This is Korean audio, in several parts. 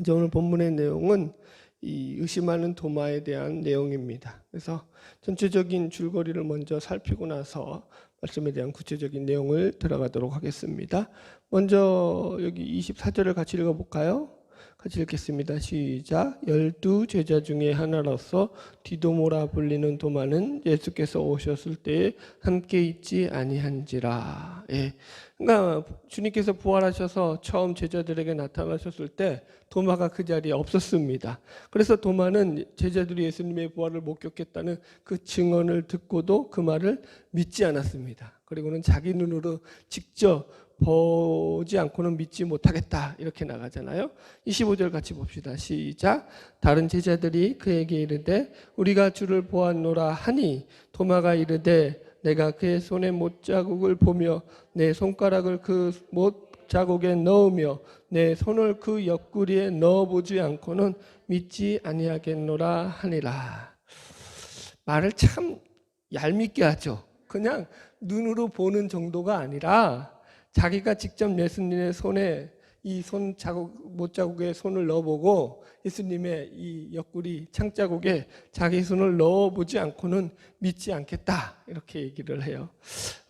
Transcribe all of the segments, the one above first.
이제 오늘 본문의 내용은 이 의심하는 도마에 대한 내용입니다. 그래서 전체적인 줄거리를 먼저 살피고 나서 말씀에 대한 구체적인 내용을 들어가도록 하겠습니다. 먼저 여기 24절을 같이 읽어볼까요? 같이 읽겠습니다. 시작. 12 제자 중에 하나로서 디도모라 불리는 도마는 예수께서 오셨을 때에 함께 있지 아니한지라. 예. 그러니까 주님께서 부활하셔서 처음 제자들에게 나타나셨을 때 도마가 그 자리에 없었습니다. 그래서 도마는 제자들이 예수님의 부활을 목격했다는 그 증언을 듣고도 그 말을 믿지 않았습니다. 그리고는 자기 눈으로 직접 보지 않고는 믿지 못하겠다 이렇게 나가잖아요. 25절 같이 봅시다. 시작. 다른 제자들이 그에게 이르되 우리가 주를 보았노라 하니 도마가 이르되 내가 그의 손에 못자국을 보며 내 손가락을 그 못자국에 넣으며 내 손을 그 옆구리에 넣어보지 않고는 믿지 아니하겠노라 하니라. 말을 참 얄밉게 하죠. 그냥 눈으로 보는 정도가 아니라 자기가 직접 예수님의 손에 이 손자국, 못자국에 손을 넣어보고 예수님의 이 옆구리 창자국에 자기 손을 넣어보지 않고는 믿지 않겠다 이렇게 얘기를 해요.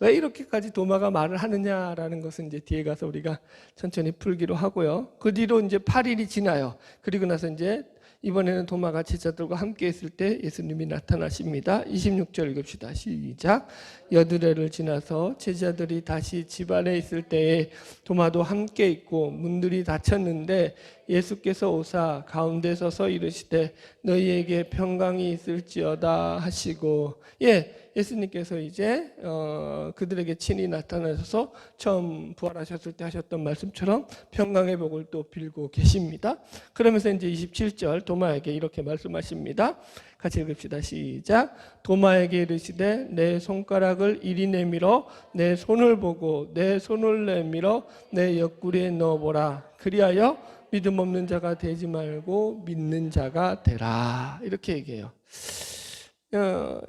왜 이렇게까지 도마가 말을 하느냐라는 것은 이제 뒤에 가서 우리가 천천히 풀기로 하고요. 그 뒤로 이제 8일이 지나요. 그리고 나서 이제 이번에는 도마가 제자들과 함께 있을 때 예수님이 나타나십니다. 26절 읽읍시다. 시작. 여드레를 지나서 제자들이 다시 집 안에 있을 때에 도마도 함께 있고 문들이 닫혔는데 예수께서 오사 가운데 서서 이르시되 너희에게 평강이 있을지어다 하시고, 예수님께서 이제 그들에게 친히 나타나셔서 처음 부활하셨을 때 하셨던 말씀처럼 평강의 복을 또 빌고 계십니다. 그러면서 이제 27절 도마에게 이렇게 말씀하십니다. 같이 읽읍시다. 시작. 도마에게 이르시되 내 손가락을 이리 내밀어 내 손을 보고 내 손을 내밀어 내 옆구리에 넣어보라. 그리하여 믿음 없는 자가 되지 말고 믿는 자가 되라. 이렇게 얘기해요.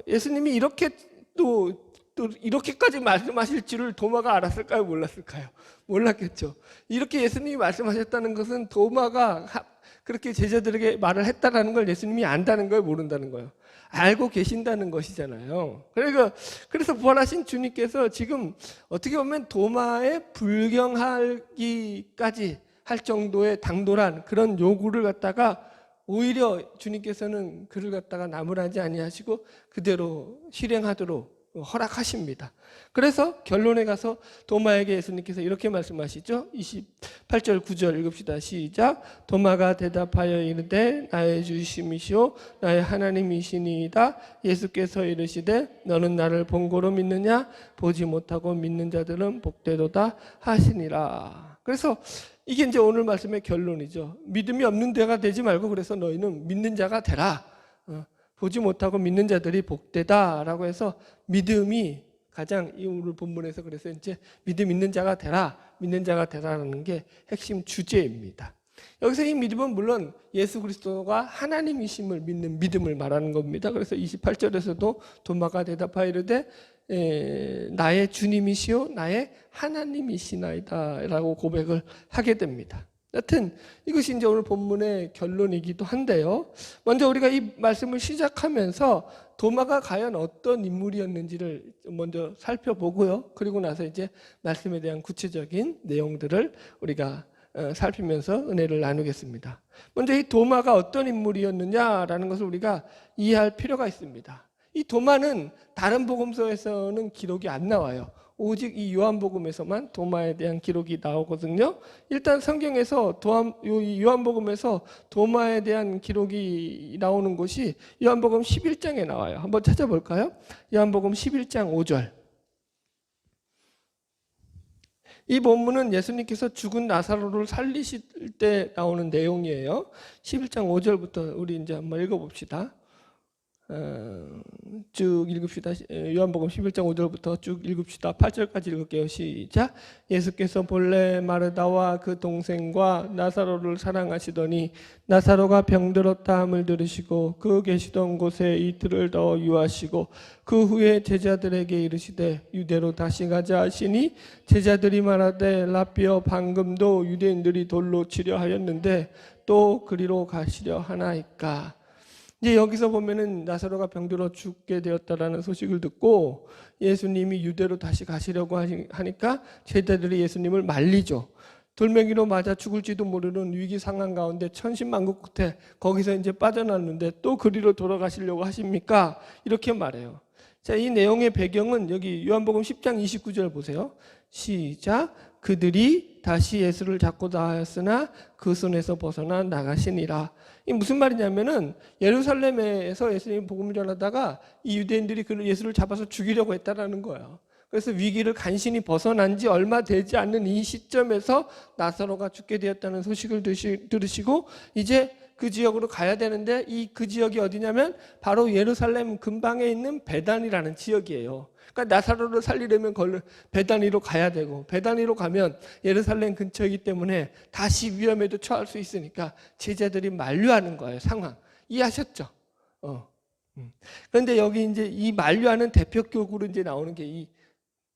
예수님이 이렇게 또 이렇게까지 말씀하실 줄을 도마가 알았을까요? 몰랐을까요? 몰랐겠죠. 이렇게 예수님이 말씀하셨다는 것은 도마가 그렇게 제자들에게 말을 했다라는 걸 예수님이 안다는 거예요? 모른다는 거예요? 알고 계신다는 것이잖아요. 그래서 부활하신 주님께서 지금 어떻게 보면 도마에 불경하기까지 할 정도의 당돌한 그런 요구를 갖다가 오히려 주님께서는 그를 갖다가 나무라지 아니하시고 그대로 실행하도록 허락하십니다. 그래서 결론에 가서 도마에게 예수님께서 이렇게 말씀하시죠. 28절 9절 읽읍시다. 시작. 도마가 대답하여 이르되 나의 주심이시오 나의 하나님이시니이다. 예수께서 이르시되 너는 나를 본고로 믿느냐? 보지 못하고 믿는 자들은 복되도다 하시니라. 그래서 이게 이제 오늘 말씀의 결론이죠. 믿음이 없는 데가 되지 말고 그래서 너희는 믿는 자가 되라. 보지 못하고 믿는 자들이 복되다라고 해서 믿음이 가장 이 오늘 본문에서 그래서 이제 믿음 있는 자가 되라, 믿는 자가 되라는 게 핵심 주제입니다. 여기서 이 믿음은 물론 예수 그리스도가 하나님이심을 믿는 믿음을 말하는 겁니다. 그래서 28절에서도 도마가 대답하여 이르되 나의 주님이시요 나의 하나님이시나이다 라고 고백을 하게 됩니다. 여튼 이것이 이제 오늘 본문의 결론이기도 한데요. 먼저 우리가 이 말씀을 시작하면서 도마가 과연 어떤 인물이었는지를 먼저 살펴보고요. 그리고 나서 이제 말씀에 대한 구체적인 내용들을 우리가 살피면서 은혜를 나누겠습니다. 먼저 이 도마가 어떤 인물이었느냐라는 것을 우리가 이해할 필요가 있습니다. 이 도마는 다른 복음서에서는 기록이 안 나와요. 오직 이 요한복음에서만 도마에 대한 기록이 나오거든요. 일단 성경에서 요한복음에서 도마에 대한 기록이 나오는 곳이 요한복음 11장에 나와요. 한번 찾아볼까요? 요한복음 11장 5절. 이 본문은 예수님께서 죽은 나사로를 살리실 때 나오는 내용이에요. 11장 5절부터 우리 이제 한번 읽어봅시다. 쭉 읽읍시다. 요한복음 11장 5절부터 쭉 읽읍시다. 8절까지 읽을게요. 시작. 예수께서 본래 마르다와 그 동생과 나사로를 사랑하시더니 나사로가 병들었다 함을 들으시고 그 계시던 곳에 이틀을 더 유하시고 그 후에 제자들에게 이르시되 유대로 다시 가자 하시니 제자들이 말하되 라삐어 방금도 유대인들이 돌로 치려 하였는데 또 그리로 가시려 하나이까. 이제 여기서 보면은 나사로가 병들어 죽게 되었다라는 소식을 듣고 예수님이 유대로 다시 가시려고 하니까 제자들이 예수님을 말리죠. 돌멩이로 맞아 죽을지도 모르는 위기 상황 가운데 천신만고 끝에 거기서 이제 빠져나왔는데 또 그리로 돌아가시려고 하십니까? 이렇게 말해요. 자, 이 내용의 배경은 여기 요한복음 10장 29절 보세요. 시작. 그들이 다시 예수를 잡고 나왔으나 그 손에서 벗어나 나가시니라. 이 무슨 말이냐면은 예루살렘에서 예수님이 복음을 전하다가 이 유대인들이 그 예수를 잡아서 죽이려고 했다라는 거예요. 그래서 위기를 간신히 벗어난 지 얼마 되지 않는 이 시점에서 나사로가 죽게 되었다는 소식을 들으시고 이제 그 지역으로 가야 되는데 그 지역이 어디냐면 바로 예루살렘 근방에 있는 베단이라는 지역이에요. 그러니까 나사로를 살리려면 베다니로 가야 되고 베다니로 가면 예루살렘 근처이기 때문에 다시 위험에도 처할 수 있으니까 제자들이 만류하는 거예요. 상황 이해하셨죠? 그런데 여기 이제 이 만류하는 대표격으로 이제 나오는 게 이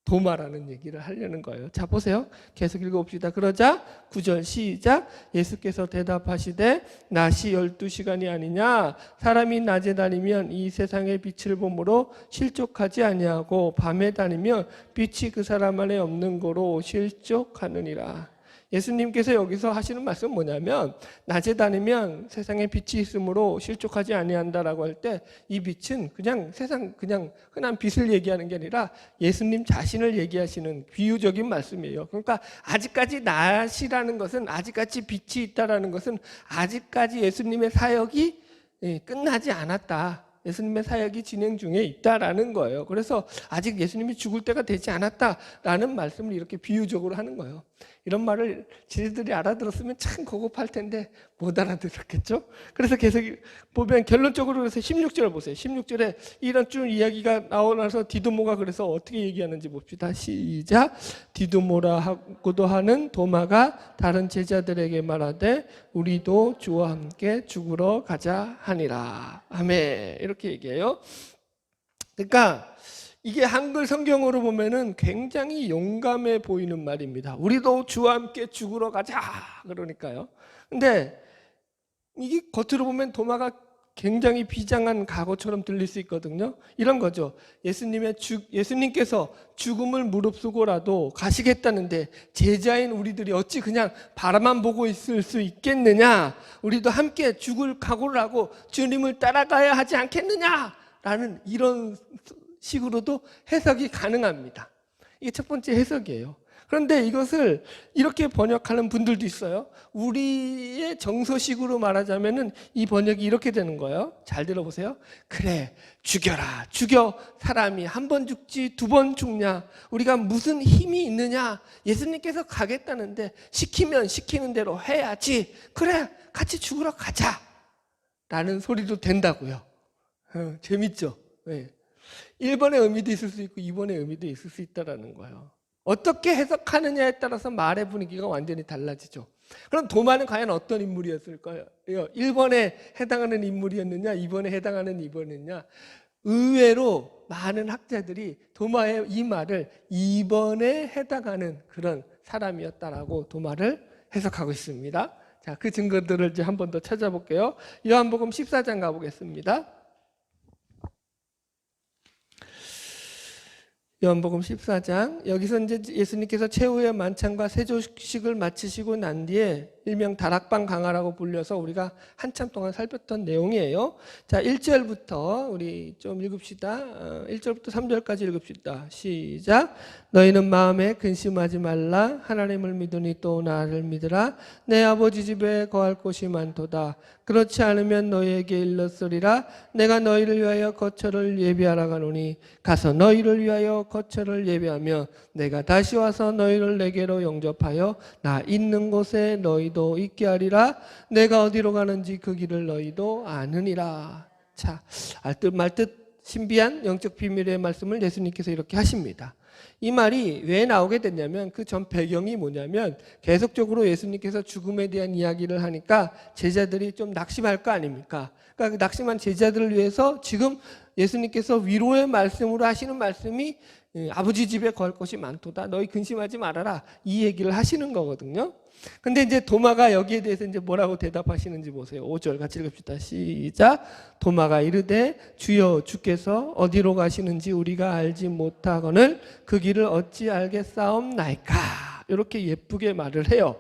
도마라는 얘기를 하려는 거예요. 자, 보세요. 계속 읽어봅시다. 그러자 9절 시작. 예수께서 대답하시되 낮이 12시간이 아니냐. 사람이 낮에 다니면 이 세상의 빛을 보므로 실족하지 아니하고 밤에 다니면 빛이 그 사람 안에 없는 거로 실족하느니라. 예수님께서 여기서 하시는 말씀은 뭐냐면 낮에 다니면 세상에 빛이 있으므로 실족하지 아니한다라고 할 때 이 빛은 그냥 세상 그냥 흔한 빛을 얘기하는 게 아니라 예수님 자신을 얘기하시는 비유적인 말씀이에요. 그러니까 아직까지 낮이라는 것은 아직까지 빛이 있다라는 것은 아직까지 예수님의 사역이 끝나지 않았다. 예수님의 사역이 진행 중에 있다라는 거예요. 그래서 아직 예수님이 죽을 때가 되지 않았다라는 말씀을 이렇게 비유적으로 하는 거예요. 이런 말을 지들이 알아들었으면 참 고급할 텐데 못 알아들었겠죠? 그래서 계속 보면 결론적으로 그래서 16절을 보세요. 16절에 이런 쭉 이야기가 나오면서 디두모가 그래서 어떻게 얘기하는지 봅시다. 시작. 디두모라 하고도 하는 도마가 다른 제자들에게 말하되 우리도 주와 함께 죽으러 가자 하니라. 아멘. 이렇게 얘기해요. 그러니까 이게 한글 성경으로 보면은 굉장히 용감해 보이는 말입니다. 우리도 주와 함께 죽으러 가자. 그러니까요. 근데 이게 겉으로 보면 도마가 굉장히 비장한 각오처럼 들릴 수 있거든요. 이런 거죠. 예수님께서 죽음을 무릅쓰고라도 가시겠다는데 제자인 우리들이 어찌 그냥 바라만 보고 있을 수 있겠느냐. 우리도 함께 죽을 각오를 하고 주님을 따라가야 하지 않겠느냐라는 이런 식으로도 해석이 가능합니다. 이게 첫 번째 해석이에요. 그런데 이것을 이렇게 번역하는 분들도 있어요. 우리의 정서식으로 말하자면은 이 번역이 이렇게 되는 거예요. 잘 들어보세요. 그래, 죽여라. 죽여. 사람이 한 번 죽지 두 번 죽냐. 우리가 무슨 힘이 있느냐. 예수님께서 가겠다는데 시키면 시키는 대로 해야지. 그래, 같이 죽으러 가자. 라는 소리도 된다고요. 재밌죠? 네. 1번의 의미도 있을 수 있고 2번의 의미도 있을 수 있다는 거예요. 어떻게 해석하느냐에 따라서 말의 분위기가 완전히 달라지죠. 그럼 도마는 과연 어떤 인물이었을까요? 1번에 해당하는 인물이었느냐 2번에 해당하는 인물이었느냐. 의외로 많은 학자들이 도마의 이 말을 2번에 해당하는 그런 사람이었다라고 도마를 해석하고 있습니다. 자, 그 증거들을 이제 한 번 더 찾아볼게요. 요한복음 14장 가보겠습니다. 요한복음 14장. 여기서 이제 예수님께서 최후의 만찬과 세조식을 마치시고 난 뒤에 일명 다락방 강화라고 불려서 우리가 한참 동안 살폈던 내용이에요. 자, 1절부터 우리 좀 읽읍시다. 1절부터 3절까지 읽읍시다. 시작. 너희는 마음에 근심하지 말라. 하나님을 믿으니 또 나를 믿으라. 내 아버지 집에 거할 곳이 많도다. 그렇지 않으면 너희에게 일렀으리라. 내가 너희를 위하여 거처를 예비하러 가노니 가서 너희를 위하여 거처를 예비하며 내가 다시 와서 너희를 내게로 영접하여 나 있는 곳에 너희도 있게 하리라. 내가 어디로 가는지 그 길을 너희도 아느니라. 자, 알듯 말듯 신비한 영적 비밀의 말씀을 예수님께서 이렇게 하십니다. 이 말이 왜 나오게 됐냐면 그 전 배경이 뭐냐면 계속적으로 예수님께서 죽음에 대한 이야기를 하니까 제자들이 좀 낙심할 거 아닙니까? 그러니까 그 낙심한 제자들을 위해서 지금 예수님께서 위로의 말씀으로 하시는 말씀이 아버지 집에 거할 것이 많도다. 너희 근심하지 말아라. 이 얘기를 하시는 거거든요. 근데 이제 도마가 여기에 대해서 이제 뭐라고 대답하시는지 보세요. 5절 같이 읽읍시다. 시작. 도마가 이르되 주여 주께서 어디로 가시는지 우리가 알지 못하거늘 그 길을 어찌 알겠사옵나이까. 이렇게 예쁘게 말을 해요.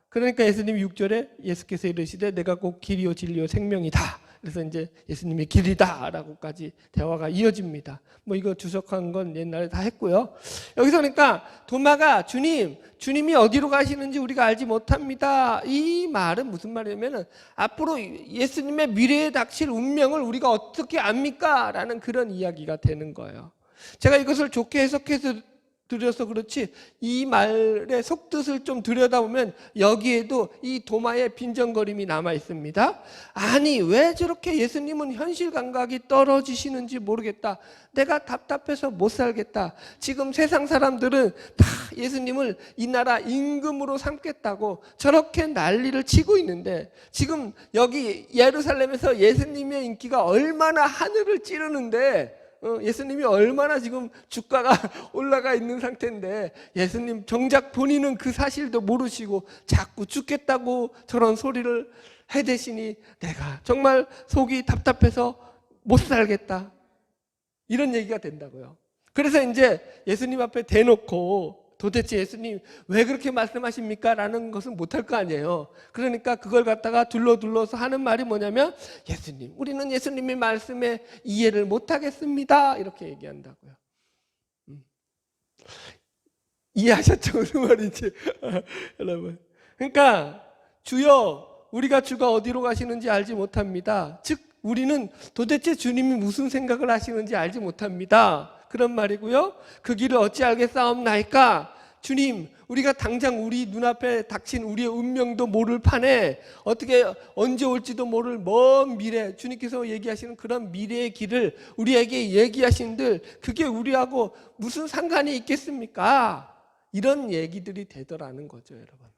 그러니까 예수님 6절에 예수께서 이르시되 내가 곧 길이요 진리요 생명이다. 그래서 이제 예수님이 길이다라고까지 대화가 이어집니다. 뭐 이거 주석한 건 옛날에 다 했고요. 여기서 그러니까 도마가 주님이 어디로 가시는지 우리가 알지 못합니다. 이 말은 무슨 말이냐면은 앞으로 예수님의 미래에 닥칠 운명을 우리가 어떻게 압니까? 라는 그런 이야기가 되는 거예요. 제가 이것을 좋게 해석해서 드려서 그렇지 이 말의 속뜻을 좀 들여다보면 여기에도 이 도마의 빈정거림이 남아 있습니다. 아니 왜 저렇게 예수님은 현실 감각이 떨어지시는지 모르겠다. 내가 답답해서 못 살겠다. 지금 세상 사람들은 다 예수님을 이 나라 임금으로 삼겠다고 저렇게 난리를 치고 있는데 지금 여기 예루살렘에서 예수님의 인기가 얼마나 하늘을 찌르는데 예수님이 얼마나 지금 주가가 올라가 있는 상태인데 예수님 정작 본인은 그 사실도 모르시고 자꾸 죽겠다고 저런 소리를 해대시니 내가 정말 속이 답답해서 못 살겠다. 이런 얘기가 된다고요. 그래서 이제 예수님 앞에 대놓고 도대체 예수님 왜 그렇게 말씀하십니까? 라는 것은 못할 거 아니에요. 그러니까 그걸 갖다가 둘러서 하는 말이 뭐냐면 예수님, 우리는 예수님의 말씀에 이해를 못하겠습니다. 이렇게 얘기한다고요. 이해하셨죠? 무슨 말인지 여러분. 그러니까 주여 우리가 주가 어디로 가시는지 알지 못합니다. 즉 우리는 도대체 주님이 무슨 생각을 하시는지 알지 못합니다. 그런 말이고요. 그 길을 어찌 알겠사옵나이까? 주님, 우리가 당장 우리 눈앞에 닥친 우리의 운명도 모를 판에 어떻게 언제 올지도 모를 먼 미래, 주님께서 얘기하시는 그런 미래의 길을 우리에게 얘기하신들 그게 우리하고 무슨 상관이 있겠습니까? 이런 얘기들이 되더라는 거죠, 여러분.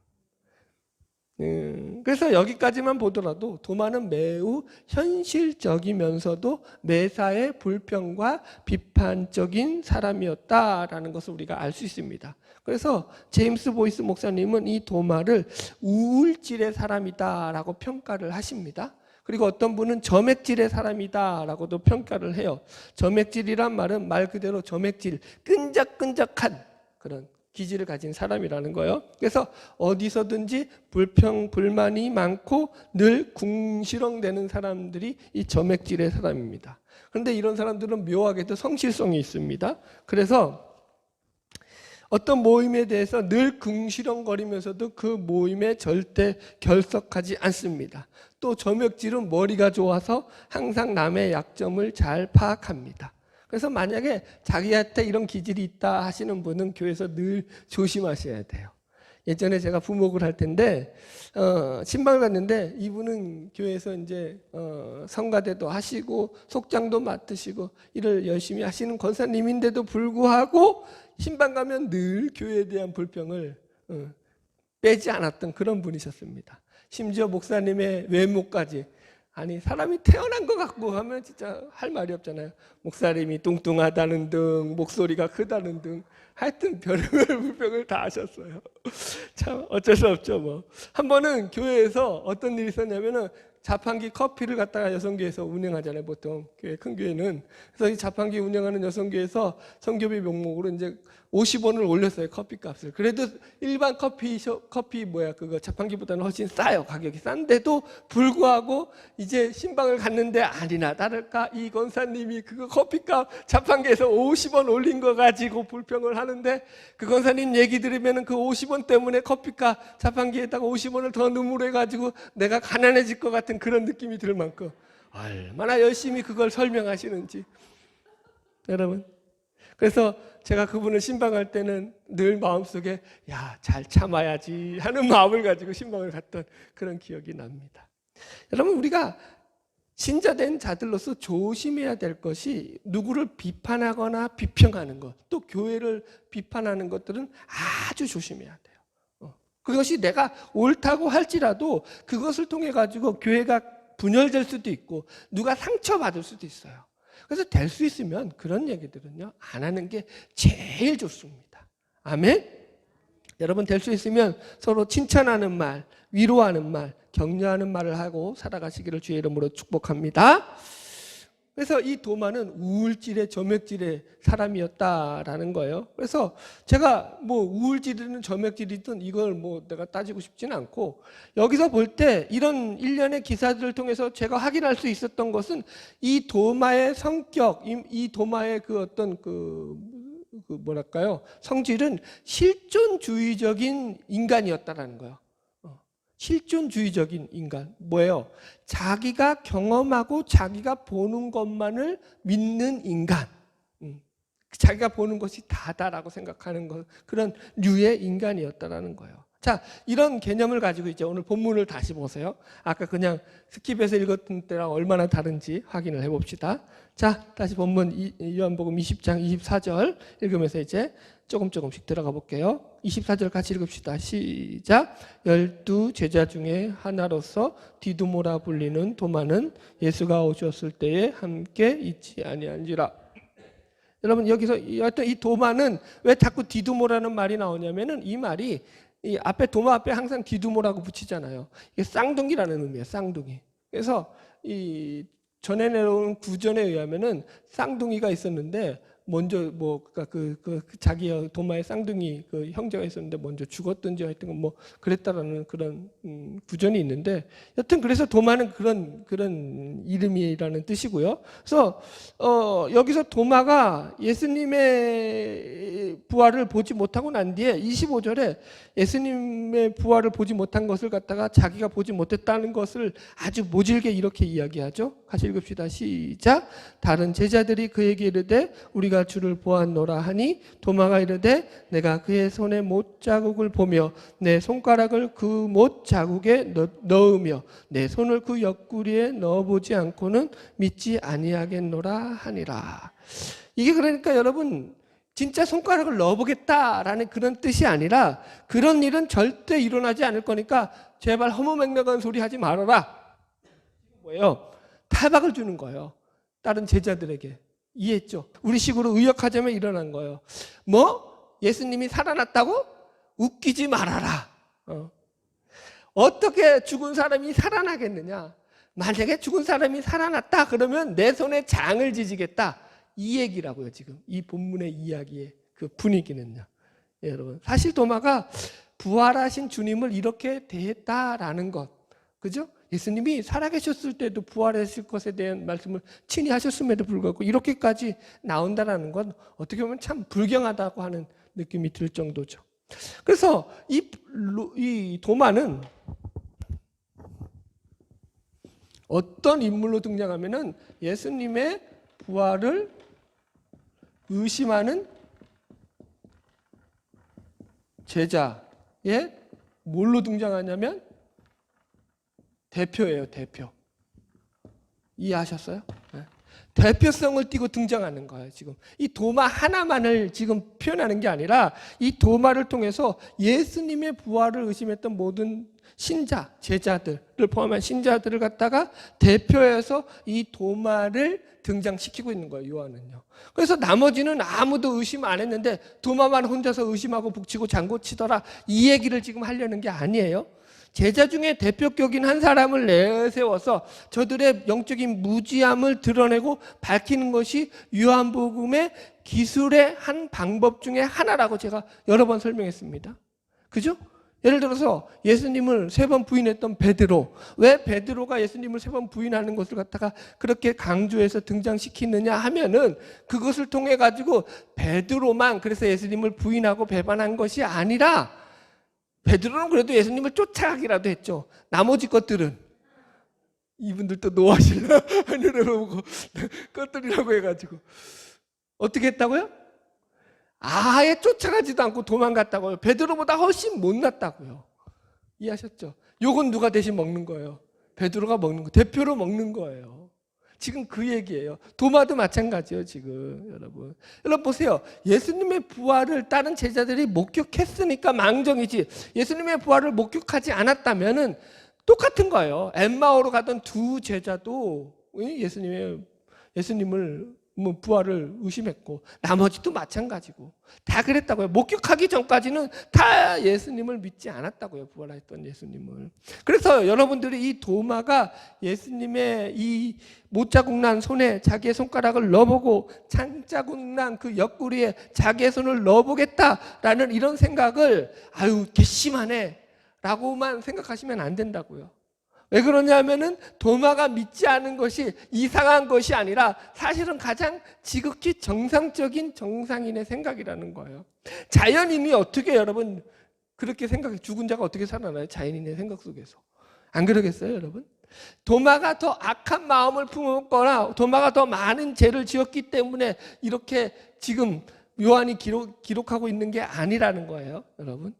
그래서 여기까지만 보더라도 도마는 매우 현실적이면서도 매사에 불평과 비판적인 사람이었다라는 것을 우리가 알 수 있습니다. 그래서 제임스 보이스 목사님은 이 도마를 우울질의 사람이다라고 평가를 하십니다. 그리고 어떤 분은 점액질의 사람이다라고도 평가를 해요. 점액질이란 말은 말 그대로 점액질, 끈적끈적한 그런 기질을 가진 사람이라는 거예요. 그래서 어디서든지 불평, 불만이 많고 늘 궁시렁대는 사람들이 이 점액질의 사람입니다. 그런데 이런 사람들은 묘하게도 성실성이 있습니다. 그래서 어떤 모임에 대해서 늘 궁시렁거리면서도 그 모임에 절대 결석하지 않습니다. 또 점액질은 머리가 좋아서 항상 남의 약점을 잘 파악합니다. 그래서 만약에 자기한테 이런 기질이 있다 하시는 분은 교회에서 늘 조심하셔야 돼요. 예전에 제가 부목을 할 텐데 신방을 갔는데 이분은 교회에서 이제 성가대도 하시고 속장도 맡으시고 일을 열심히 하시는 권사님인데도 불구하고 신방 가면 늘 교회에 대한 불평을 빼지 않았던 그런 분이셨습니다. 심지어 목사님의 외모까지 아니 사람이 태어난 것 같고 하면 진짜 할 말이 없잖아요. 목사님이 뚱뚱하다는 등 목소리가 크다는 등 하여튼 별의별 불평을 다 하셨어요. 참 어쩔 수 없죠 뭐. 한 번은 교회에서 어떤 일이 있었냐면은 자판기 커피를 갖다가 여성교회에서 운영하잖아요 보통 교회 큰 교회는. 그래서 이 자판기 운영하는 여성교회에서 성교비 명목으로 이제 50원을 올렸어요 커피값을. 그래도 일반 그거 자판기보다는 훨씬 싸요. 가격이 싼데도 불구하고 이제 신방을 갔는데 아니나 다를까 이 권사님이 그거 커피값 자판기에서 50원 올린 거 가지고 불평을 하는데 그 권사님 얘기 들으면 그 50원 때문에 커피값 자판기에다가 50원을 더 넣으래 가지고 내가 가난해질 것 같은 그런 느낌이 들 만큼 얼마나 열심히 그걸 설명하시는지 여러분. 그래서 제가 그분을 신방할 때는 늘 마음속에 잘 참아야지 하는 마음을 가지고 신방을 갔던 그런 기억이 납니다. 여러분 우리가 신자된 자들로서 조심해야 될 것이 누구를 비판하거나 비평하는 것, 또 교회를 비판하는 것들은 아주 조심해야 돼요. 그것이 내가 옳다고 할지라도 그것을 통해 가지고 교회가 분열될 수도 있고 누가 상처받을 수도 있어요. 그래서 될 수 있으면 그런 얘기들은요, 안 하는 게 제일 좋습니다. 아멘? 여러분, 될 수 있으면 서로 칭찬하는 말, 위로하는 말, 격려하는 말을 하고 살아가시기를 주의 이름으로 축복합니다. 그래서 이 도마는 우울질의 점액질의 사람이었다라는 거예요. 그래서 제가 뭐 우울질이든 점액질이든 이걸 뭐 내가 따지고 싶지는 않고, 여기서 볼 때 이런 일련의 기사들을 통해서 제가 확인할 수 있었던 것은 이 도마의 성격, 이 도마의 그 어떤 그 뭐랄까요, 성질은 실존주의적인 인간이었다라는 거예요. 실존주의적인 인간. 뭐예요? 자기가 경험하고 자기가 보는 것만을 믿는 인간. 자기가 보는 것이 다다라고 생각하는 것, 그런 류의 인간이었다라는 거예요. 자, 이런 개념을 가지고 이제 오늘 본문을 다시 보세요. 아까 그냥 스킵해서 읽었던 때랑 얼마나 다른지 확인을 해봅시다. 자, 다시 본문 요한복음 20장 24절 읽으면서 이제 조금씩 들어가 볼게요. 24절 같이 읽읍시다. 시작. 12 제자 중에 하나로서 디두모라 불리는 도마는 예수가 오셨을 때에 함께 있지 아니한지라. 여러분, 여기서 어떤 이 도마는 왜 자꾸 디두모라는 말이 나오냐면은, 이 말이 이 앞에 도마 앞에 항상 디두모라고 붙이잖아요. 이게 쌍둥이라는 의미예요. 쌍둥이. 그래서 이 전해 내려온 구전에 의하면은 쌍둥이가 있었는데, 먼저 뭐 자기 도마의 쌍둥이 그 형제가 있었는데 먼저 죽었든지 하여튼 뭐 그랬다라는 그런 구전이 있는데, 여튼 그래서 도마는 그런 이름이라는 뜻이고요. 그래서 여기서 도마가 예수님의 부활을 보지 못하고 난 뒤에 25절에 예수님의 부활을 보지 못한 것을 갖다가 자기가 보지 못했다는 것을 아주 모질게 이렇게 이야기하죠. 같이 읽읍시다. 시작. 다른 제자들이 그에게 이르되 우리가 주를 보았노라 하니 도마가 이르되 내가 그의 손에 못자국을 보며 내 손가락을 그 못자국에 넣으며 내 손을 그 옆구리에 넣어보지 않고는 믿지 아니하겠노라 하니라. 이게 그러니까 여러분, 진짜 손가락을 넣어보겠다라는 그런 뜻이 아니라, 그런 일은 절대 일어나지 않을 거니까 제발 허무맹랑한 소리 하지 말아라. 뭐예요? 타박을 주는 거예요. 다른 제자들에게. 이해했죠? 우리식으로 의역하자면 일어난 거예요. 뭐? 예수님이 살아났다고? 웃기지 말아라. 어떻게 죽은 사람이 살아나겠느냐? 만약에 죽은 사람이 살아났다 그러면 내 손에 장을 지지겠다. 이 얘기라고요. 지금 이 본문의 이야기의 그 분위기는요. 예, 여러분, 사실 도마가 부활하신 주님을 이렇게 대했다라는 것, 그죠? 예수님이 살아계셨을 때도 부활하실 것에 대한 말씀을 친히 하셨음에도 불구하고 이렇게까지 나온다라는 건 어떻게 보면 참 불경하다고 하는 느낌이 들 정도죠. 그래서 이 도마는 어떤 인물로 등장하면은 예수님의 부활을 의심하는 제자의 뭘로 등장하냐면 대표예요. 대표. 이해하셨어요? 네. 대표성을 띠고 등장하는 거예요. 지금 이 도마 하나만을 지금 표현하는 게 아니라 이 도마를 통해서 예수님의 부활을 의심했던 모든 신자, 제자들을 포함한 신자들을 갖다가 대표해서 이 도마를 등장시키고 있는 거예요. 요한은요. 그래서 나머지는 아무도 의심 안 했는데 도마만 혼자서 의심하고 북치고 장구치더라, 이 얘기를 지금 하려는 게 아니에요. 제자 중에 대표격인 한 사람을 내세워서 저들의 영적인 무지함을 드러내고 밝히는 것이 요한복음의 기술의 한 방법 중에 하나라고 제가 여러 번 설명했습니다. 그죠? 예를 들어서 예수님을 3번 부인했던 베드로, 왜 베드로가 예수님을 3번 부인하는 것을 갖다가 그렇게 강조해서 등장시키느냐 하면은, 그것을 통해 가지고 베드로만 그래서 예수님을 부인하고 배반한 것이 아니라, 베드로는 그래도 예수님을 쫓아가기라도 했죠. 나머지 것들은 이분들도 노하실라 하늘을 보고 것들이라고 해가지고 어떻게 했다고요? 아예 쫓아가지도 않고 도망갔다고요. 베드로보다 훨씬 못났다고요. 이해하셨죠? 요건 누가 대신 먹는 거예요? 베드로가 먹는 거, 대표로 먹는 거예요. 지금 그 얘기예요. 도마도 마찬가지예요, 지금. 여러분 보세요. 예수님의 부활을 다른 제자들이 목격했으니까 망정이지, 예수님의 부활을 목격하지 않았다면은 똑같은 거예요. 엠마오로 가던 두 제자도 예수님을 부활을 의심했고, 나머지도 마찬가지고 다 그랬다고요. 목격하기 전까지는 다 예수님을 믿지 않았다고요. 부활했던 예수님을. 그래서 여러분들이 이 도마가 예수님의 이 못자국 난 손에 자기의 손가락을 넣어보고 창자국 난 그 옆구리에 자기의 손을 넣어보겠다라는 이런 생각을 아유 괘씸하네 라고만 생각하시면 안 된다고요. 왜 그러냐면은 도마가 믿지 않은 것이 이상한 것이 아니라 사실은 가장 지극히 정상적인 정상인의 생각이라는 거예요. 자연인이 어떻게 여러분 그렇게 생각해? 죽은 자가 어떻게 살아나요? 자연인의 생각 속에서. 안 그러겠어요, 여러분? 도마가 더 악한 마음을 품었거나 도마가 더 많은 죄를 지었기 때문에 이렇게 지금 요한이 기록하고 있는 게 아니라는 거예요, 여러분.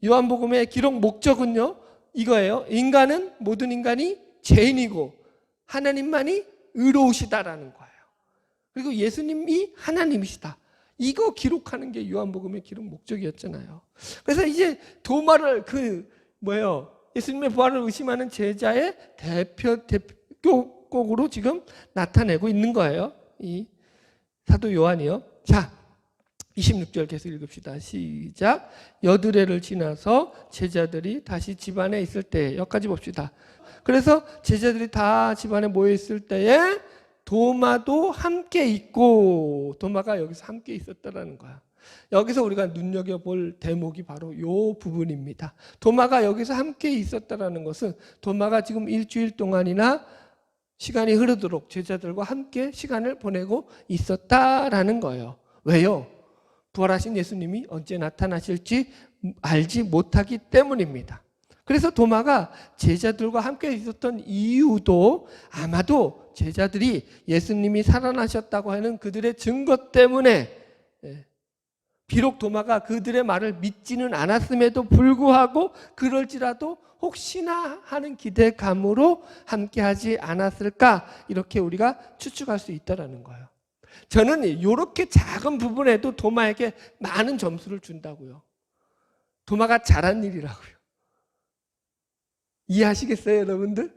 요한복음의 기록 목적은요, 이거예요. 모든 인간이 죄인이고 하나님만이 의로우시다라는 거예요. 그리고 예수님이 하나님이시다. 이거 기록하는 게 요한복음의 기록 목적이었잖아요. 그래서 이제 도마를 예수님의 부활을 의심하는 제자의 대표곡으로 지금 나타내고 있는 거예요. 이 사도 요한이요. 자, 26절 계속 읽읍시다. 시작. 여드레를 지나서 제자들이 다시 집안에 있을 때, 여기까지 봅시다. 그래서 제자들이 다 집안에 모여 있을 때에 도마도 함께 있고, 도마가 여기서 함께 있었다라는 거야. 여기서 우리가 눈여겨볼 대목이 바로 이 부분입니다. 도마가 여기서 함께 있었다라는 것은 도마가 지금 일주일 동안이나 시간이 흐르도록 제자들과 함께 시간을 보내고 있었다라는 거예요. 왜요? 부활하신 예수님이 언제 나타나실지 알지 못하기 때문입니다. 그래서 도마가 제자들과 함께 있었던 이유도 아마도 제자들이 예수님이 살아나셨다고 하는 그들의 증거 때문에, 비록 도마가 그들의 말을 믿지는 않았음에도 불구하고 그럴지라도 혹시나 하는 기대감으로 함께하지 않았을까, 이렇게 우리가 추측할 수 있다는 거예요. 저는 이렇게 작은 부분에도 도마에게 많은 점수를 준다고요. 도마가 잘한 일이라고요. 이해하시겠어요, 여러분들?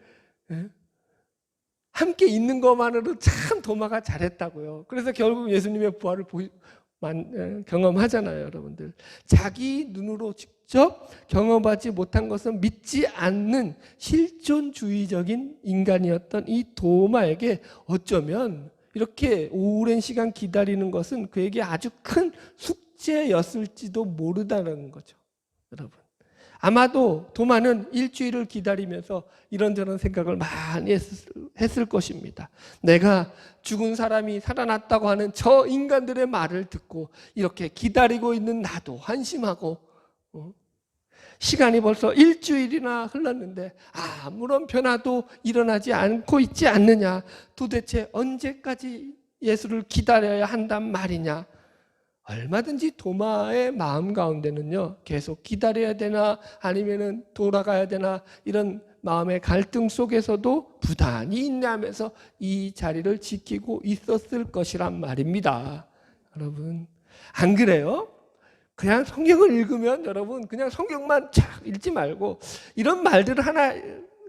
함께 있는 것만으로 참 도마가 잘했다고요. 그래서 결국 예수님의 부활을 경험하잖아요, 여러분들. 자기 눈으로 직접 경험하지 못한 것은 믿지 않는 실존주의적인 인간이었던 이 도마에게 어쩌면 이렇게 오랜 시간 기다리는 것은 그에게 아주 큰 숙제였을지도 모르다는 거죠, 여러분. 아마도 도마는 일주일을 기다리면서 이런저런 생각을 많이 했을 것입니다. 내가 죽은 사람이 살아났다고 하는 저 인간들의 말을 듣고 이렇게 기다리고 있는 나도 한심하고, 시간이 벌써 일주일이나 흘렀는데 아무런 변화도 일어나지 않고 있지 않느냐, 도대체 언제까지 예수를 기다려야 한단 말이냐. 얼마든지 도마의 마음 가운데는요, 계속 기다려야 되나 아니면은 돌아가야 되나 이런 마음의 갈등 속에서도 부단히 인내하면서 이 자리를 지키고 있었을 것이란 말입니다. 여러분, 안 그래요? 그냥 성경을 읽으면 여러분 그냥 성경만 쫙 읽지 말고 이런 말들을 하나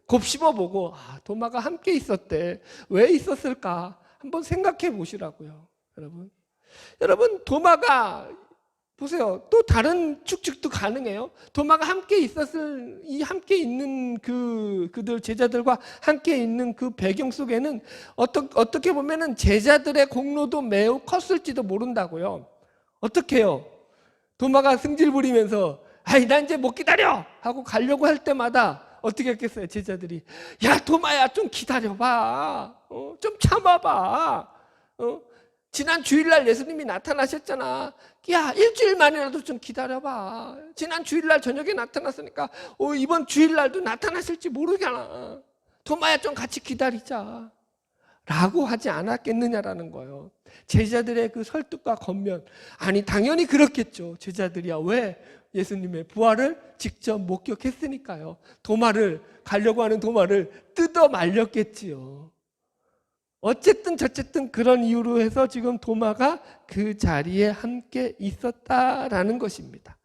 곱씹어 보고, 도마가 함께 있었대, 왜 있었을까 한번 생각해 보시라고요. 여러분 도마가 보세요. 또 다른 추측도 가능해요. 도마가 함께 있었을, 이 함께 있는 그들 제자들과 함께 있는 그 배경 속에는 어떻게 보면은 제자들의 공로도 매우 컸을지도 모른다고요. 어떻게 해요? 도마가 승질 부리면서 나 이제 못 기다려 하고 가려고 할 때마다 어떻게 했겠어요? 제자들이 야 도마야 좀 기다려봐, 좀 참아봐, 지난 주일날 예수님이 나타나셨잖아. 야 일주일만이라도 좀 기다려봐. 지난 주일날 저녁에 나타났으니까 이번 주일날도 나타나실지 모르잖아. 도마야 좀 같이 기다리자 라고 하지 않았겠느냐라는 거예요. 제자들의 그 설득과 권면, 아니 당연히 그렇겠죠. 제자들이야. 왜? 예수님의 부활을 직접 목격했으니까요. 가려고 하는 도마를 뜯어 말렸겠지요. 어쨌든 저쨌든 그런 이유로 해서 지금 도마가 그 자리에 함께 있었다라는 것입니다.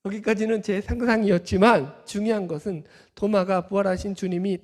여기까지는 제 상상이었지만 중요한 것은 도마가 부활하신 주님이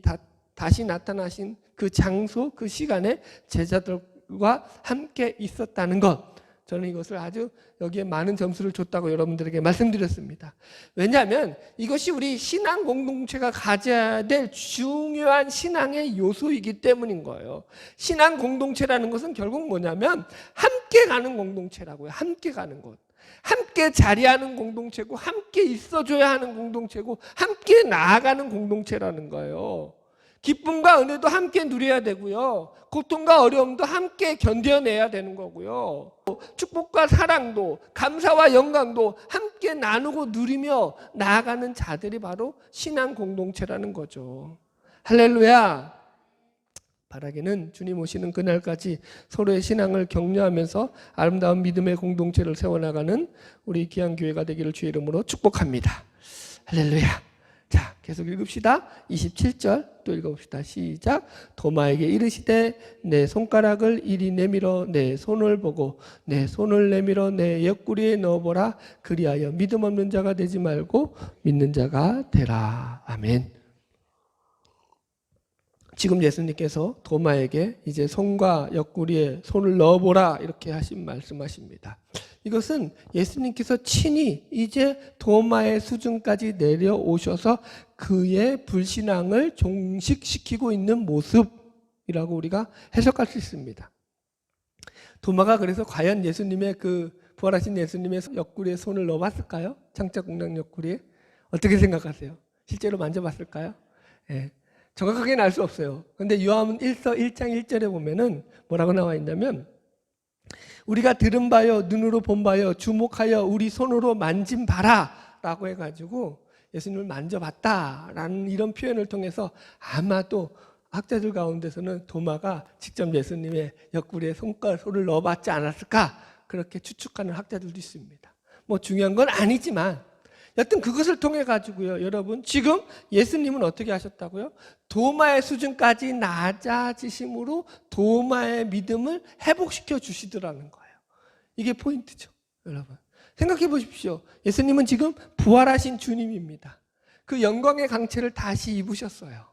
다시 나타나신 그 장소, 그 시간에 제자들과 함께 있었다는 것. 저는 이것을 아주 여기에 많은 점수를 줬다고 여러분들에게 말씀드렸습니다. 왜냐하면 이것이 우리 신앙 공동체가 가져야 될 중요한 신앙의 요소이기 때문인 거예요. 신앙 공동체라는 것은 결국 뭐냐면 함께 가는 공동체라고요. 함께 가는 것. 함께 자리하는 공동체고 함께 있어줘야 하는 공동체고 함께 나아가는 공동체라는 거예요. 기쁨과 은혜도 함께 누려야 되고요. 고통과 어려움도 함께 견뎌내야 되는 거고요. 축복과 사랑도 감사와 영광도 함께 나누고 누리며 나아가는 자들이 바로 신앙 공동체라는 거죠. 할렐루야. 바라기는 주님 오시는 그날까지 서로의 신앙을 격려하면서 아름다운 믿음의 공동체를 세워나가는 우리 귀한 교회가 되기를 주의 이름으로 축복합니다. 할렐루야. 자, 계속 읽읍시다. 27절 또 읽어봅시다. 시작. 도마에게 이르시되 내 손가락을 이리 내밀어 내 손을 보고 내 손을 내밀어 내 옆구리에 넣어보라. 그리하여 믿음 없는 자가 되지 말고 믿는 자가 되라. 아멘. 지금 예수님께서 도마에게 이제 손과 옆구리에 손을 넣어보라 이렇게 말씀하십니다. 이것은 예수님께서 친히 이제 도마의 수준까지 내려오셔서 그의 불신앙을 종식시키고 있는 모습이라고 우리가 해석할 수 있습니다. 도마가 그래서 과연 예수님의 그 부활하신 예수님의 옆구리에 손을 넣어봤을까요? 장자공랑 옆구리에? 어떻게 생각하세요? 실제로 만져봤을까요? 네. 정확하게는 알 수 없어요. 그런데 요한복음 1서 1장 1절에 보면은 뭐라고 나와 있냐면 우리가 들은 바요 눈으로 본 바요 주목하여 우리 손으로 만진 바라 라고 해가지고 예수님을 만져봤다라는 이런 표현을 통해서 아마도 학자들 가운데서는 도마가 직접 예수님의 옆구리에 손을 넣어봤지 않았을까 그렇게 추측하는 학자들도 있습니다. 뭐 중요한 건 아니지만 여튼 그것을 통해 가지고요, 여러분 지금 예수님은 어떻게 하셨다고요? 도마의 수준까지 낮아지심으로 도마의 믿음을 회복시켜 주시더라는 거예요. 이게 포인트죠, 여러분. 생각해 보십시오. 예수님은 지금 부활하신 주님입니다. 그 영광의 강체를 다시 입으셨어요.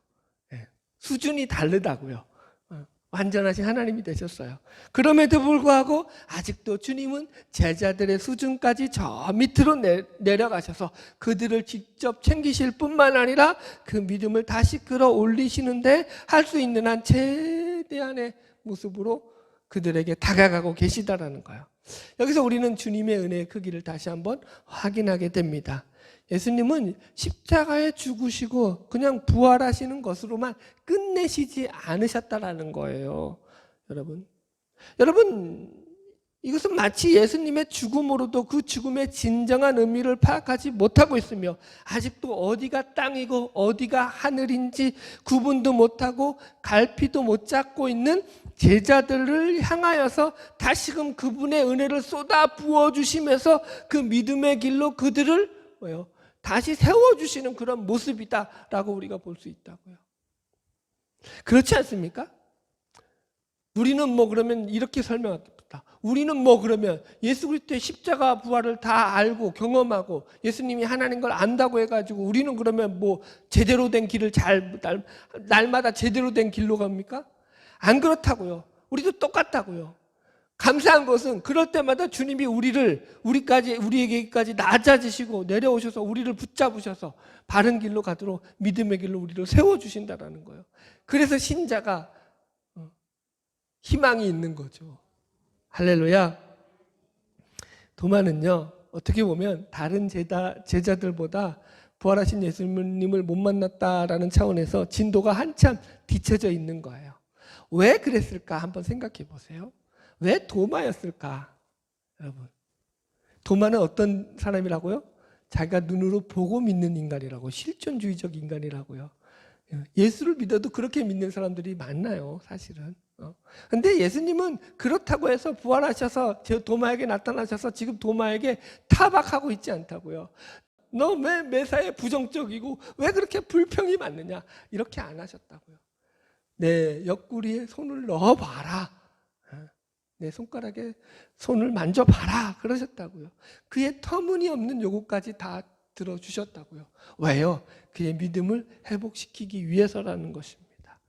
수준이 다르다고요. 완전하신 하나님이 되셨어요. 그럼에도 불구하고 아직도 주님은 제자들의 수준까지 저 밑으로 내려가셔서 그들을 직접 챙기실 뿐만 아니라 그 믿음을 다시 끌어올리시는데 할 수 있는 한 최대한의 모습으로 그들에게 다가가고 계시다라는 거예요. 여기서 우리는 주님의 은혜의 크기를 다시 한번 확인하게 됩니다. 예수님은 십자가에 죽으시고 그냥 부활하시는 것으로만 끝내시지 않으셨다라는 거예요. 여러분 이것은 마치 예수님의 죽음으로도 그 죽음의 진정한 의미를 파악하지 못하고 있으며 아직도 어디가 땅이고 어디가 하늘인지 구분도 못하고 갈피도 못 잡고 있는 제자들을 향하여서 다시금 그분의 은혜를 쏟아 부어주시면서 그 믿음의 길로 그들을 다시 세워주시는 그런 모습이다라고 우리가 볼 수 있다고요. 그렇지 않습니까? 우리는 그러면 이렇게 설명하겠다. 우리는 그러면 예수 그리스도의 십자가 부활을 다 알고 경험하고 예수님이 하나님 걸 안다고 해가지고 우리는 그러면 제대로 된 길을 날마다 제대로 된 길로 갑니까? 안 그렇다고요. 우리도 똑같다고요. 감사한 것은 그럴 때마다 주님이 우리에게까지 낮아지시고 내려오셔서 우리를 붙잡으셔서 바른 길로 가도록 믿음의 길로 우리를 세워주신다라는 거예요. 그래서 신자가 희망이 있는 거죠. 할렐루야. 도마는요, 어떻게 보면 다른 제자들보다 부활하신 예수님을 못 만났다라는 차원에서 진도가 한참 뒤쳐져 있는 거예요. 왜 그랬을까 한번 생각해 보세요. 왜 도마였을까? 여러분, 도마는 어떤 사람이라고요? 자기가 눈으로 보고 믿는 인간이라고, 실존주의적 인간이라고요. 예수를 믿어도 그렇게 믿는 사람들이 많나요, 사실은. 근데 예수님은 그렇다고 해서 부활하셔서 도마에게 나타나셔서 지금 도마에게 타박하고 있지 않다고요. 너 왜 매사에 부정적이고 왜 그렇게 불평이 많느냐, 이렇게 안 하셨다고요. 내 옆구리에 손을 넣어봐라. 내 손가락에 손을 만져봐라. 그러셨다고요. 그의 터무니없는 요구까지 다 들어주셨다고요. 왜요? 그의 믿음을 회복시키기 위해서라는 것입니다.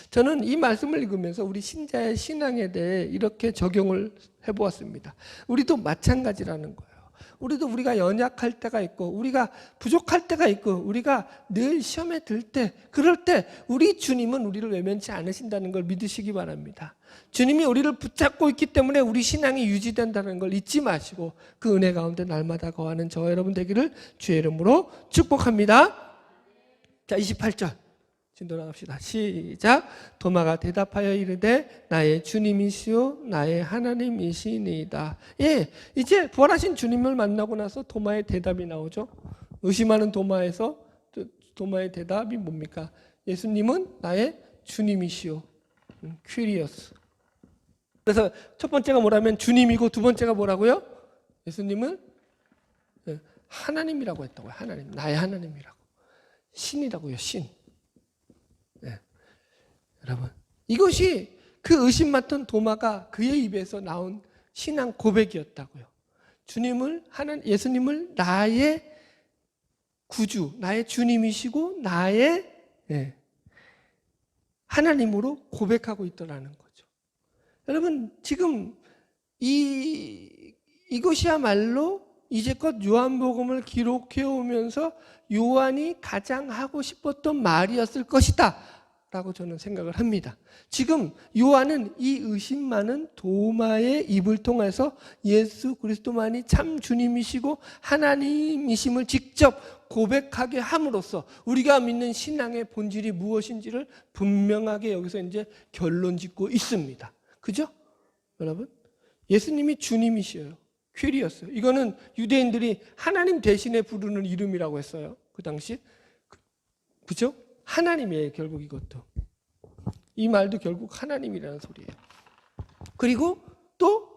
저는 이 말씀을 읽으면서 우리 신자의 신앙에 대해 이렇게 적용을 해보았습니다. 우리도 마찬가지라는 거예요. 우리가 연약할 때가 있고 우리가 부족할 때가 있고 우리가 늘 시험에 들 때, 그럴 때 우리 주님은 우리를 외면치 않으신다는 걸 믿으시기 바랍니다. 주님이 우리를 붙잡고 있기 때문에 우리 신앙이 유지된다는 걸 잊지 마시고 그 은혜 가운데 날마다 거하는 저와 여러분 되기를 주의 이름으로 축복합니다. 자, 28절 진도 나갑시다. 시작. 도마가 대답하여 이르되 나의 주님이시오 나의 하나님이시니이다. 예, 이제 부활하신 주님을 만나고 나서 도마의 대답이 나오죠. 의심하는 도마에서 도마의 대답이 뭡니까? 예수님은 나의 주님이시오. 퀴리어스. 그래서 첫 번째가 뭐라면 주님이고 두 번째가 뭐라고요? 예수님은 하나님이라고 했다고요. 하나님, 나의 하나님이라고. 신이라고요. 신. 네. 여러분, 이것이 그 의심 많던 도마가 그의 입에서 나온 신앙 고백이었다고요. 예수님을 나의 구주, 나의 주님이시고 나의 하나님으로 고백하고 있더라는 거죠. 여러분, 지금 이것이야말로 이제껏 요한복음을 기록해 오면서 요한이 가장 하고 싶었던 말이었을 것이다 라고 저는 생각을 합니다. 지금 요한은 이 의심 많은 도마의 입을 통해서 예수 그리스도만이 참 주님이시고 하나님이심을 직접 고백하게 함으로써 우리가 믿는 신앙의 본질이 무엇인지를 분명하게 여기서 이제 결론 짓고 있습니다. 그죠? 여러분, 예수님이 주님이시에요. 퀴리어스. 이거는 유대인들이 하나님 대신에 부르는 이름이라고 했어요. 그 당시. 그죠? 하나님이에요. 결국 이것도. 이 말도 결국 하나님이라는 소리예요. 그리고 또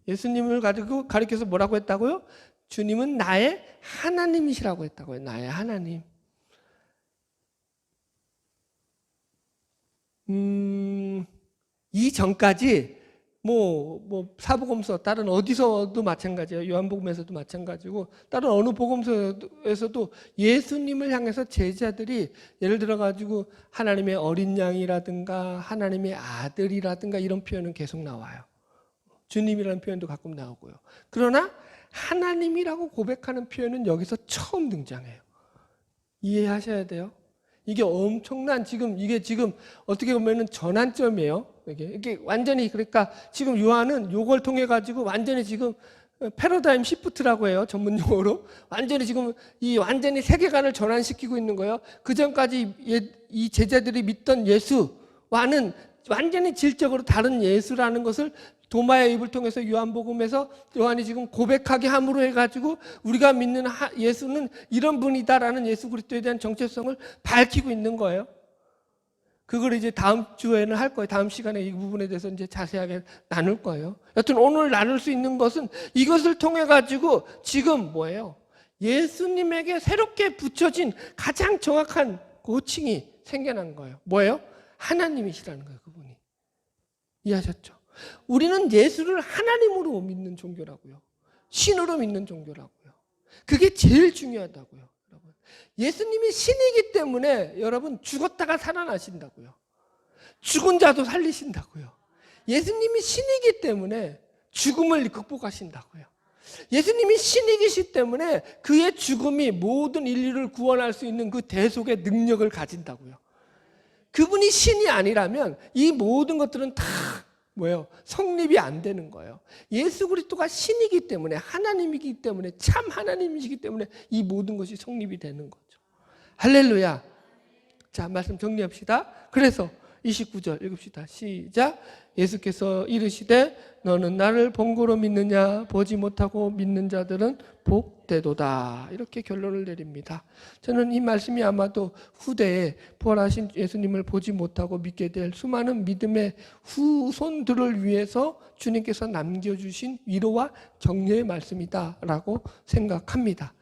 예수님을 가리켜서 뭐라고 했다고요? 주님은 나의 하나님이시라고 했다고요. 나의 하나님. 이 전까지 사복음서 다른 어디서도 마찬가지예요. 요한복음에서도 마찬가지고 다른 어느 복음서에서도 예수님을 향해서 제자들이 예를 들어 가지고 하나님의 어린 양이라든가 하나님의 아들이라든가 이런 표현은 계속 나와요. 주님이라는 표현도 가끔 나오고요. 그러나 하나님이라고 고백하는 표현은 여기서 처음 등장해요. 이해하셔야 돼요. 이게 엄청난 이게 지금 어떻게 보면은 전환점이에요. 이게 완전히 그러니까 지금 요한은 요걸 통해 가지고 완전히 지금 패러다임 시프트라고 해요. 전문 용어로. 완전히 세계관을 전환시키고 있는 거예요. 그 전까지 이 제자들이 믿던 예수와는 완전히 질적으로 다른 예수라는 것을 도마의 입을 통해서 요한복음에서 요한이 지금 고백하게 함으로 해가지고 우리가 믿는 예수는 이런 분이다라는 예수 그리스도에 대한 정체성을 밝히고 있는 거예요. 그걸 이제 다음 주에는 할 거예요. 다음 시간에 이 부분에 대해서 이제 자세하게 나눌 거예요. 여튼 오늘 나눌 수 있는 것은 이것을 통해 가지고 지금 뭐예요? 예수님에게 새롭게 붙여진 가장 정확한 호칭이 생겨난 거예요. 뭐예요? 하나님이시라는 거예요. 그분이. 이해하셨죠? 우리는 예수를 하나님으로 믿는 종교라고요. 신으로 믿는 종교라고요. 그게 제일 중요하다고요. 여러분. 예수님이 신이기 때문에 여러분 죽었다가 살아나신다고요. 죽은 자도 살리신다고요. 예수님이 신이기 때문에 죽음을 극복하신다고요. 예수님이 신이시기 때문에 그의 죽음이 모든 인류를 구원할 수 있는 그 대속의 능력을 가진다고요. 그분이 신이 아니라면 이 모든 것들은 다 성립이 안 되는 거예요. 예수 그리스도가 신이기 때문에 하나님이기 때문에 참 하나님이시기 때문에 이 모든 것이 성립이 되는 거죠. 할렐루야. 자, 말씀 정리합시다. 그래서 29절 읽읍시다. 시작. 예수께서 이르시되 너는 나를 본고로 믿느냐 보지 못하고 믿는 자들은 복되도다. 이렇게 결론을 내립니다. 저는 이 말씀이 아마도 후대에 부활하신 예수님을 보지 못하고 믿게 될 수많은 믿음의 후손들을 위해서 주님께서 남겨주신 위로와 격려의 말씀이다라고 생각합니다.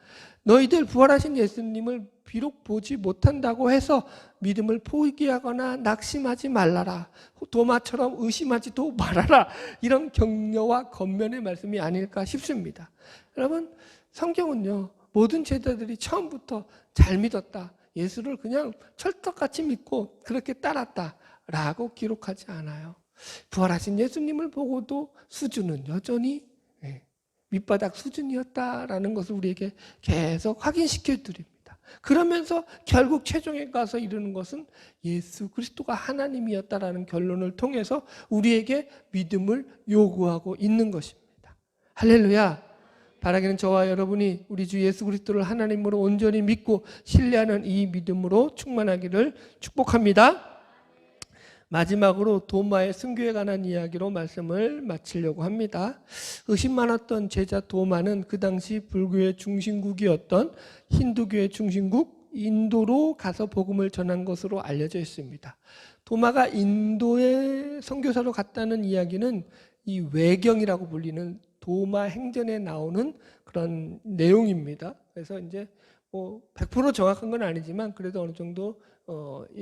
너희들 부활하신 예수님을 비록 보지 못한다고 해서 믿음을 포기하거나 낙심하지 말라라. 도마처럼 의심하지도 말아라. 이런 격려와 권면의 말씀이 아닐까 싶습니다. 여러분, 성경은요, 모든 제자들이 처음부터 잘 믿었다, 예수를 그냥 철떡같이 믿고 그렇게 따랐다라고 기록하지 않아요. 부활하신 예수님을 보고도 수준은 여전히 밑바닥 수준이었다라는 것을 우리에게 계속 확인시켜 드립니다. 그러면서 결국 최종에 가서 이르는 것은 예수 그리스도가 하나님이었다라는 결론을 통해서 우리에게 믿음을 요구하고 있는 것입니다. 할렐루야. 바라기는 저와 여러분이 우리 주 예수 그리스도를 하나님으로 온전히 믿고 신뢰하는 이 믿음으로 충만하기를 축복합니다. 마지막으로 도마의 순교에 관한 이야기로 말씀을 마치려고 합니다. 의심 많았던 제자 도마는 그 당시 불교의 중심국이었던 힌두교의 중심국 인도로 가서 복음을 전한 것으로 알려져 있습니다. 도마가 인도에 선교사로 갔다는 이야기는 이 외경이라고 불리는 도마 행전에 나오는 그런 내용입니다. 그래서 이제 뭐 100% 정확한 건 아니지만 그래도 어느 정도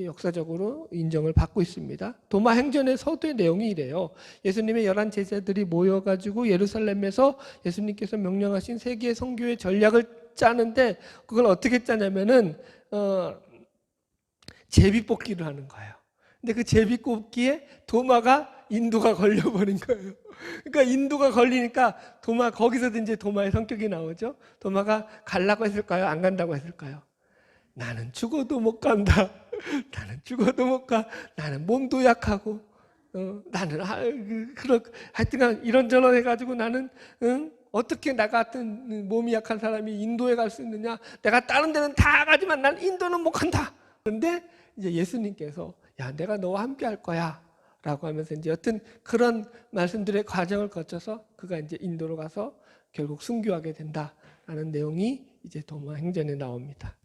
역사적으로 인정을 받고 있습니다. 도마 행전의 서두의 내용이 이래요. 예수님의 11 제자들이 모여가지고 예루살렘에서 예수님께서 명령하신 세계 선교의 전략을 짜는데 그걸 어떻게 짜냐면은 제비뽑기를 하는 거예요. 근데 그 제비뽑기에 도마가 인도가 걸려버린 거예요. 그러니까 인도가 걸리니까 도마, 거기서도 이제 도마의 성격이 나오죠. 도마가 가려고 했을까요? 안 간다고 했을까요? 나는 죽어도 못 간다. 나는 죽어도 못 가. 나는 몸도 약하고, 나는 하여튼간 이런저런 해가지고 나는 어떻게 나 같은 몸이 약한 사람이 인도에 갈 수 있느냐? 내가 다른 데는 다 가지만 난 인도는 못 간다. 그런데 이제 예수님께서 야, 내가 너와 함께 할 거야. 라고 하면서 이제 여튼 그런 말씀들의 과정을 거쳐서 그가 이제 인도로 가서 결국 순교하게 된다라는 내용이 이제 도마 행전에 나옵니다.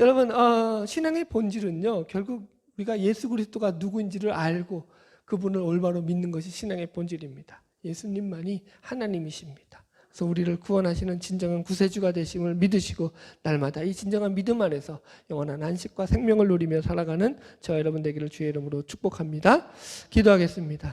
여러분, 신앙의 본질은요, 결국 우리가 예수 그리스도가 누구인지를 알고 그분을 올바로 믿는 것이 신앙의 본질입니다. 예수님만이 하나님이십니다. 그래서 우리를 구원하시는 진정한 구세주가 되심을 믿으시고 날마다 이 진정한 믿음 안에서 영원한 안식과 생명을 누리며 살아가는 저와 여러분 되기를 주의 이름으로 축복합니다. 기도하겠습니다.